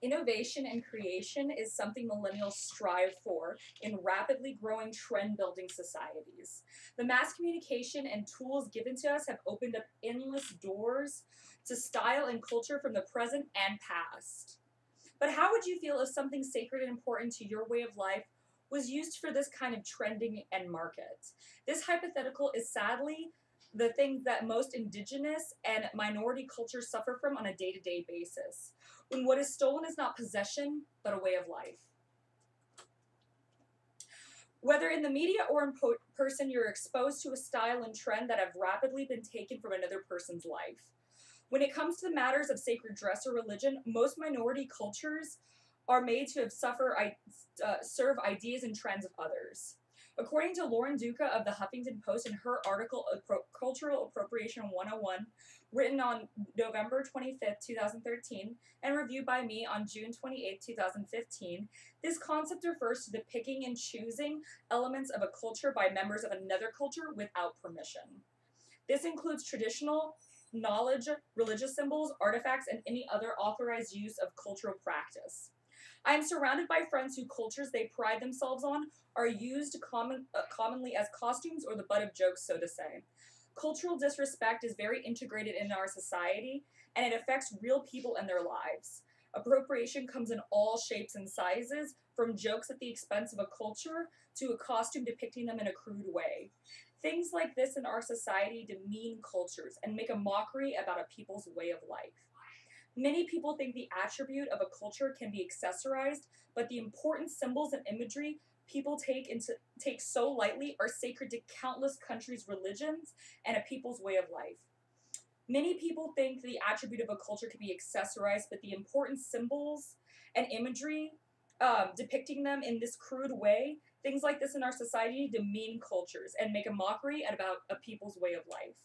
Innovation and creation is something millennials strive for in rapidly growing trend-building societies. The mass communication and tools given to us have opened up endless doors to style and culture from the present and past. But how would you feel if something sacred and important to your way of life was used for this kind of trending and market? This hypothetical is sadly the things that most indigenous and minority cultures suffer from on a day to day basis, when what is stolen is not possession, but a way of life. Whether in the media or in person, you're exposed to a style and trend that have rapidly been taken from another person's life. When it comes to the matters of sacred dress or religion, most minority cultures are made to serve ideas and trends of others. According to Lauren Duca of the Huffington Post in her article Cultural Appropriation 101, written on November 25th, 2013, and reviewed by me on June 28th, 2015, this concept refers to the picking and choosing elements of a culture by members of another culture without permission. This includes traditional knowledge, religious symbols, artifacts, and any other authorized use of cultural practice. I am surrounded by friends whose cultures they pride themselves on are used commonly as costumes or the butt of jokes, so to say. Cultural disrespect is very integrated in our society, and it affects real people and their lives. Appropriation comes in all shapes and sizes, from jokes at the expense of a culture to a costume depicting them in a crude way. Things like this in our society demean cultures and make a mockery about a people's way of life. Many people think the attribute of a culture can be accessorized, but the important symbols and imagery people take so lightly are sacred to countless countries' religions and a people's way of life. Many people think the attribute of a culture can be accessorized, but the important symbols and imagery depicting them in this crude way, things like this in our society demean cultures and make a mockery about a people's way of life.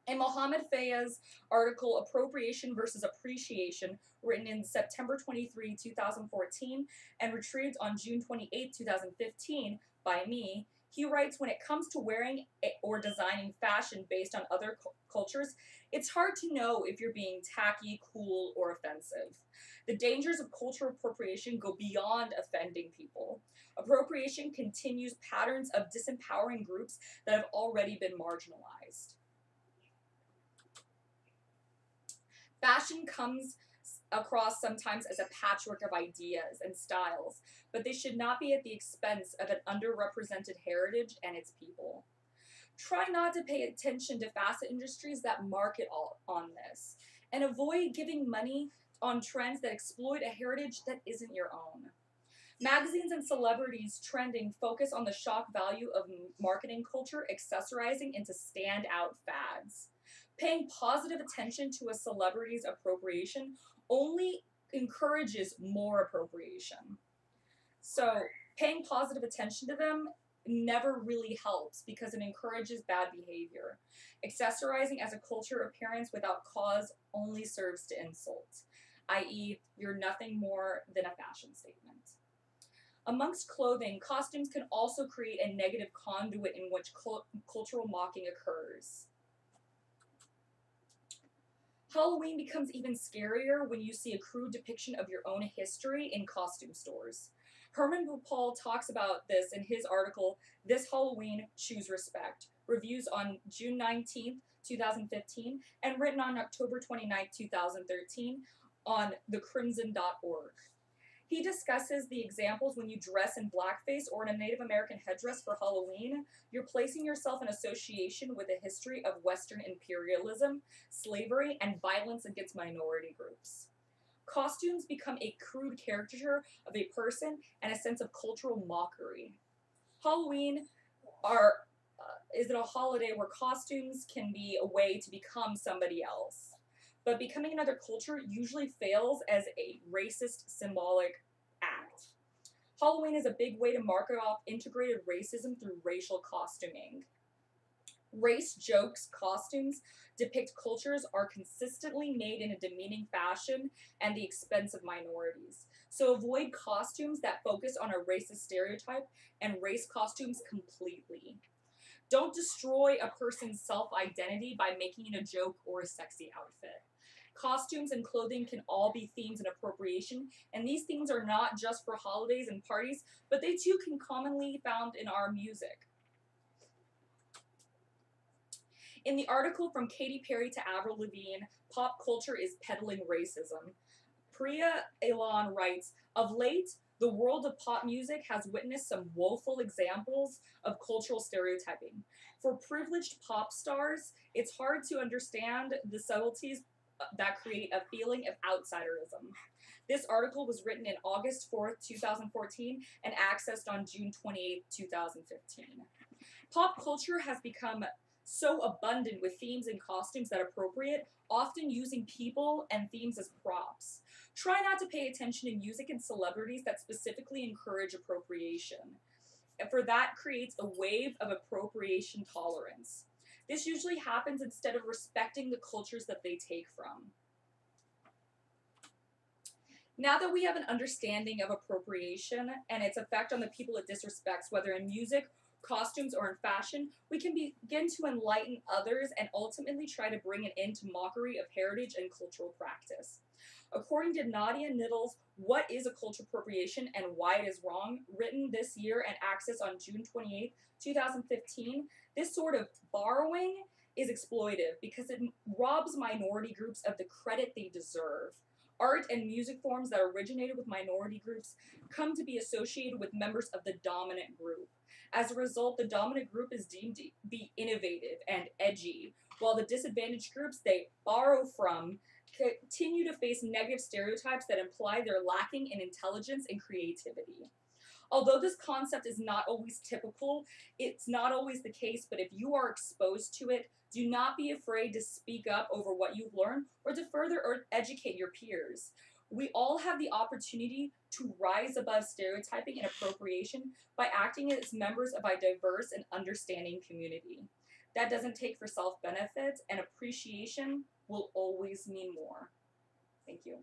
In Mohammed Fayez's article Appropriation versus Appreciation, written in September 23, 2014, and retrieved on June 28, 2015, by me, he writes, when it comes to wearing or designing fashion based on other cultures, it's hard to know if you're being tacky, cool, or offensive. The dangers of cultural appropriation go beyond offending people. Appropriation continues patterns of disempowering groups that have already been marginalized. Fashion comes across sometimes as a patchwork of ideas and styles, but they should not be at the expense of an underrepresented heritage and its people. Try not to pay attention to facet industries that market on this, and avoid giving money on trends that exploit a heritage that isn't your own. Magazines and celebrities trending focus on the shock value of marketing culture accessorizing into standout fads. Paying positive attention to a celebrity's appropriation only encourages more appropriation. So, paying positive attention to them never really helps because it encourages bad behavior. Accessorizing as a culture appearance without cause only serves to insult, i.e., you're nothing more than a fashion statement. Amongst clothing, costumes can also create a negative conduit in which cultural mocking occurs. Halloween becomes even scarier when you see a crude depiction of your own history in costume stores. Herman Paul talks about this in his article, This Halloween, Choose Respect, reviews on June 19th, 2015, and written on October 29th, 2013 on thecrimson.org. He discusses the examples when you dress in blackface or in a Native American headdress for Halloween, you're placing yourself in association with a history of Western imperialism, slavery, and violence against minority groups. Costumes become a crude caricature of a person and a sense of cultural mockery. Halloween is it a holiday where costumes can be a way to become somebody else. But becoming another culture usually fails as a racist symbolic act. Halloween is a big way to market off integrated racism through racial costuming. Race jokes costumes depict cultures are consistently made in a demeaning fashion and the expense of minorities. So avoid costumes that focus on a racist stereotype and race costumes completely. Don't destroy a person's self-identity by making it a joke or a sexy outfit. Costumes and clothing can all be themes in appropriation, and these themes are not just for holidays and parties, but they too can commonly be found in our music. In the article from Katy Perry to Avril Lavigne, Pop Culture is Peddling Racism, Priya Elan writes, of late, the world of pop music has witnessed some woeful examples of cultural stereotyping. For privileged pop stars, it's hard to understand the subtleties that create a feeling of outsiderism. This article was written in August 4th, 2014, and accessed on June 28th, 2015. Pop culture has become so abundant with themes and costumes that appropriate, often using people and themes as props. Try not to pay attention to music and celebrities that specifically encourage appropriation. For that creates a wave of appropriation tolerance. This usually happens instead of respecting the cultures that they take from. Now that we have an understanding of appropriation and its effect on the people it disrespects, whether in music, costumes, or in fashion, we can begin to enlighten others and ultimately try to bring an end to mockery of heritage and cultural practice. According to Nadia Niddle's What is a Cultural Appropriation and Why It Is Wrong, written this year and accessed on June 28, 2015, this sort of borrowing is exploitive because it robs minority groups of the credit they deserve. Art and music forms that originated with minority groups come to be associated with members of the dominant group. As a result, the dominant group is deemed to be innovative and edgy, while the disadvantaged groups they borrow from continue to face negative stereotypes that imply they're lacking in intelligence and creativity. Although this concept is not always typical, it's not always the case, but if you are exposed to it, do not be afraid to speak up over what you've learned or to further educate your peers. We all have the opportunity to rise above stereotyping and appropriation by acting as members of a diverse and understanding community. That doesn't take for self-benefit, and appreciation will always mean more. Thank you.